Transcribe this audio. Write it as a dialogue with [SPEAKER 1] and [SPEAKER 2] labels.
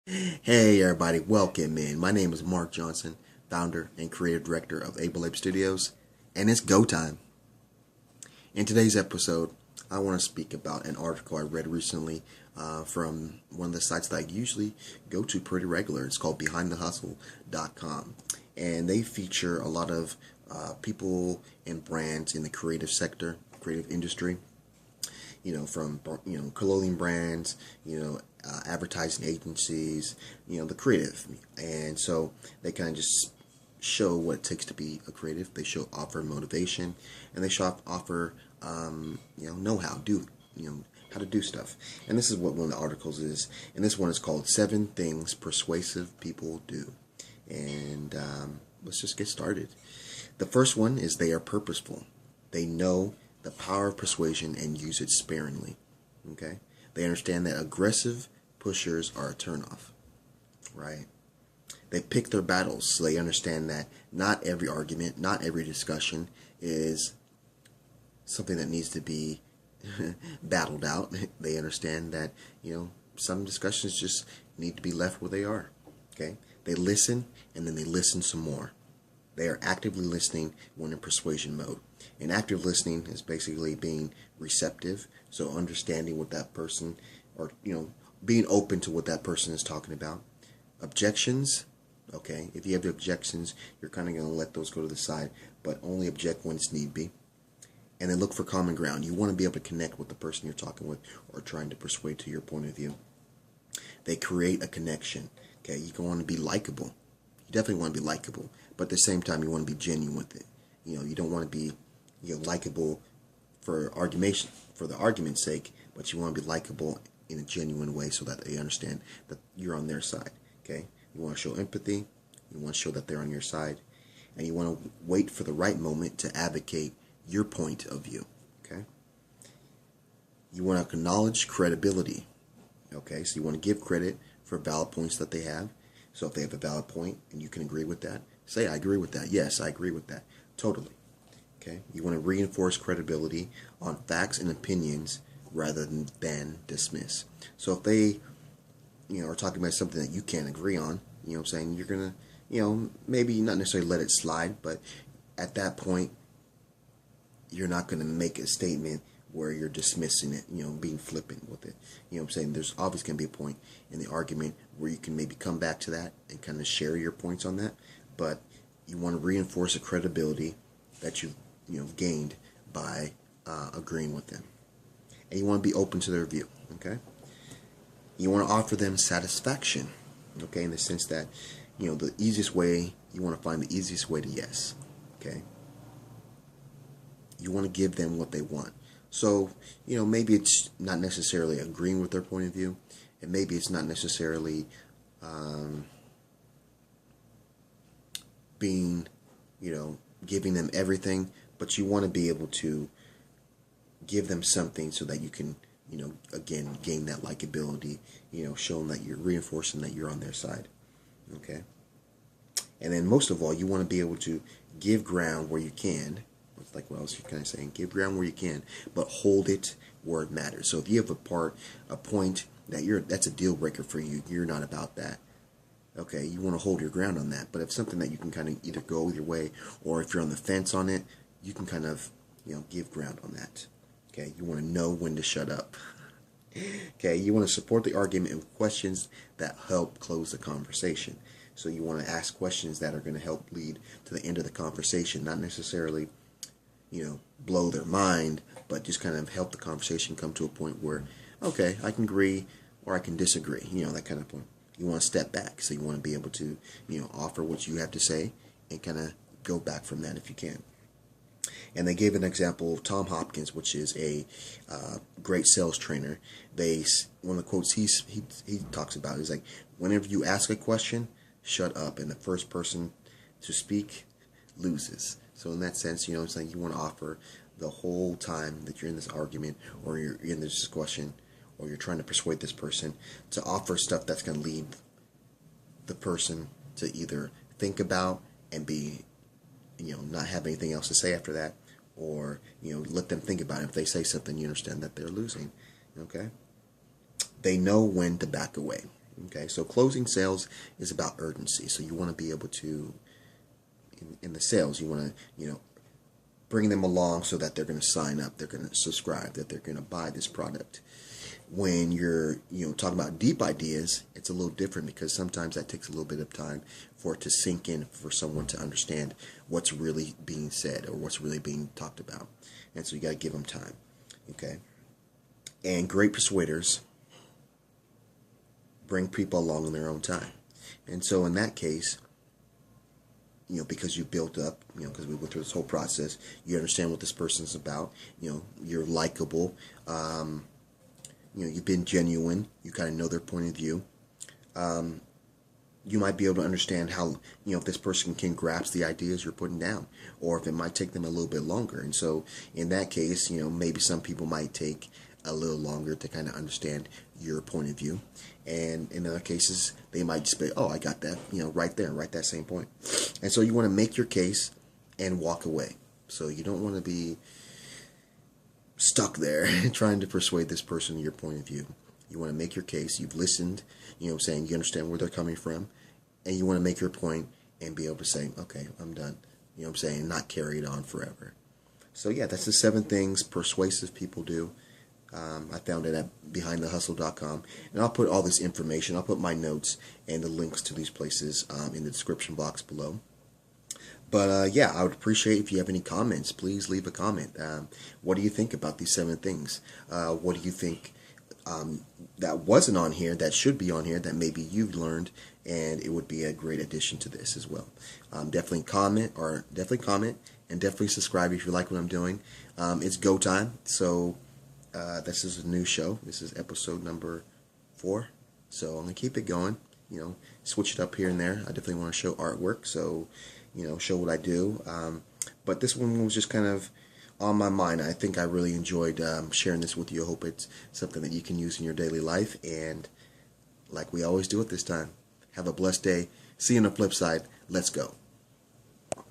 [SPEAKER 1] Hey everybody, welcome in. My name is Mark Johnson, founder and creative director of AbleAbeStudios, and it's go time. In today's episode, I want to speak about an article I read recently from one of the sites that I usually go to pretty regular. It's called BehindTheHustle.com, and they feature a lot of people and brands in the creative sector, creative industry. From clothing brands, advertising agencies, the creative, and so they kind of just show what it takes to be a creative. They offer motivation, and they offer know-how, how to do stuff. And this is what one of the articles is, and this one is called 7 Things Persuasive People Do. And let's just get started. The first one is they are purposeful. They know the power of persuasion and use it sparingly. Okay? They understand that aggressive pushers are a turnoff. Right? They pick their battles, so they understand that not every argument, not every discussion is something that needs to be battled out. They understand that, some discussions just need to be left where they are. Okay? They listen, and then they listen some more. They are actively listening when in persuasion mode. And active listening is basically being receptive, so understanding what that person, or being open to what that person is talking about. Objections, okay, if you have objections, you're kind of going to let those go to the side, but only object when it's need be. And then look for common ground. You want to be able to connect with the person you're talking with or trying to persuade to your point of view. They create a connection. Okay, you want to be likable. You definitely want to be likable, but at the same time, you want to be genuine with it. You don't want to be likable for the argument's sake, but you want to be likable in a genuine way so that they understand that you're on their side. Okay, you want to show empathy. You want to show that they're on your side, and you want to wait for the right moment to advocate your point of view. Okay, you want to acknowledge credibility. Okay, so you want to give credit for valid points that they have. So if they have a valid point and you can agree with that, say, I agree with that. Yes, I agree with that. Totally. Okay? You want to reinforce credibility on facts and opinions rather than dismiss. So if they, are talking about something that you can't agree on, you're going to, maybe not necessarily let it slide, but at that point, you're not going to make a statement where you're dismissing it, being flippant with it. There's always going to be a point in the argument where you can maybe come back to that and kind of share your points on that, but you want to reinforce the credibility that you've gained by agreeing with them. And you want to be open to their view, okay? You want to offer them satisfaction, okay, in the sense that, the easiest way, you want to find the easiest way to yes, okay? You want to give them what they want. So, maybe it's not necessarily agreeing with their point of view, and maybe it's not necessarily being, giving them everything, but you want to be able to give them something so that you can, again, gain that likability, show them that you're reinforcing that you're on their side, okay? And then most of all, you want to be able to give ground where you can. It's like what I was kind of saying, give ground where you can, but hold it where it matters. So if you have a point that's a deal breaker for you, you're not about that. Okay, you want to hold your ground on that. But if something that you can kind of either go your way, or if you're on the fence on it, you can kind of, give ground on that. Okay, you want to know when to shut up. Okay, you want to support the argument with questions that help close the conversation. So you want to ask questions that are going to help lead to the end of the conversation, not necessarily blow their mind, but just kind of help the conversation come to a point where, okay, I can agree or I can disagree, that kind of point. You want to step back, so you want to be able to, offer what you have to say and kind of go back from that if you can. And they gave an example of Tom Hopkins, which is a great sales trainer. One of the quotes he talks about is like, whenever you ask a question, shut up, and the first person to speak loses. So in that sense, it's like you want to offer the whole time that you're in this argument or you're in this discussion or you're trying to persuade this person to offer stuff that's going to lead the person to either think about and be, not have anything else to say after that, or, let them think about it. If they say something, you understand that they're losing, okay? They know when to back away, Okay, so closing sales is about urgency. So you want to be able to, in the sales, you want to, bring them along so that they're going to sign up, they're going to subscribe, that they're going to buy this product. When you're, talking about deep ideas, it's a little different because sometimes that takes a little bit of time for it to sink in, for someone to understand what's really being said or what's really being talked about. And so you got to give them time. Okay. And great persuaders bring people along in their own time. And so in that case, because you built up, because we went through this whole process, you understand what this person's about, you're likable, you've been genuine, you kind of know their point of view. You might be able to understand how, if this person can grasp the ideas you're putting down, or if it might take them a little bit longer. And so in that case, maybe some people might take a little longer to kind of understand your point of view. And in other cases, they might just be, oh, I got that, right there, right that same point. And so you want to make your case and walk away. So you don't want to be stuck there trying to persuade this person your point of view. You want to make your case. You've listened, saying you understand where they're coming from, and you want to make your point and be able to say, okay, I'm done. Not carry it on forever. So yeah, that's the 7 things persuasive people do. I found it at behindthehustle.com, and I'll put all this information, I'll put my notes and the links to these places in the description box below. But yeah, I would appreciate if you have any comments. Please leave a comment. What do you think about these 7 things? What do you think that wasn't on here, that should be on here, that maybe you've learned, and it would be a great addition to this as well. Definitely comment, and definitely subscribe if you like what I'm doing. It's go time, so this is a new show. This is episode number 4, so I'm gonna keep it going. Switch it up here and there. I definitely want to show artwork, so show what I do. But this one was just kind of on my mind. I think I really enjoyed sharing this with you. I hope it's something that you can use in your daily life. And like we always do at this time, have a blessed day. See you on the flip side. Let's go.